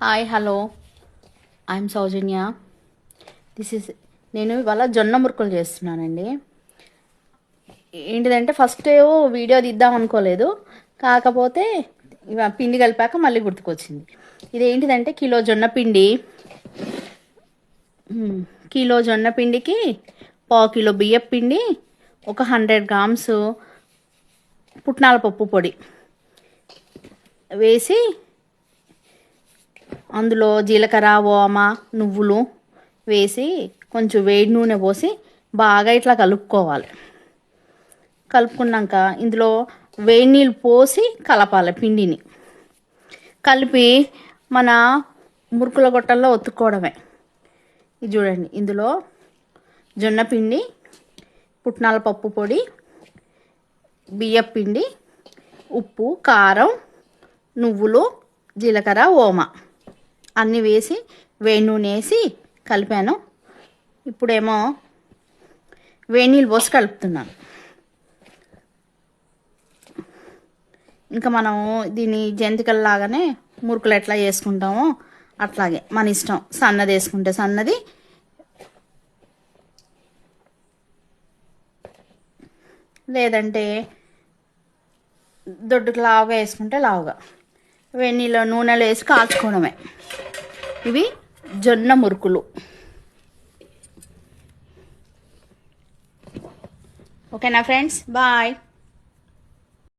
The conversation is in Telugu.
హాయ్ హలో ఐఎమ్ సౌజన్య. నేను ఇవాళ జొన్న మురుకులు చేస్తున్నానండి. ఏంటిదంటే ఫస్ట్ వీడియో తీద్దాం అనుకోలేదు, కాకపోతే పిండి కలిపాక మళ్ళీ గుర్తుకొచ్చింది. ఇదేంటిదంటే కిలో జొన్న పిండికి పావు కిలో బియ్యం పిండి, ఒక 100 గ్రామ్స్ పుట్నాల పప్పు పొడి వేసి అందులో జీలకర్ర, ఓమ, నువ్వులు వేసి కొంచెం వేడి నూనె పోసి బాగా ఇట్లా కలుపుకోవాలి. కలుపుకున్నాక ఇందులో వేడి నీళ్ళు పోసి కలపాలి. పిండిని కలిపి మన మురుకుల గొట్టల్లో ఒత్తుకోవడమే. ఇది చూడండి, ఇందులో జొన్న పిండి, పుట్నాల పప్పు పొడి, బియ్యం పిండి, ఉప్పు, కారం, నువ్వులు, జీలకర్ర, ఓమ అన్నీ వేసి వేడి నూనె వేసి కలిపాను. ఇప్పుడేమో వేడి నీళ్ళు పోసి కలుపుతున్నాను. ఇంకా మనము దీన్ని జంతికల్లాగానే మురుకులు ఎట్లా చేసుకుంటామో అట్లాగే మన ఇష్టం. సన్నది వేసుకుంటే సన్నది, లేదంటే దొడ్డుకు లావుగా వేసుకుంటే లావుగా వేడి నీళ్ళు నూనెలో వేసి కాల్చుకోవడమే. ఇవి జొన్న మురుకులు. ఓకేనా ఫ్రెండ్స్, బాయ్.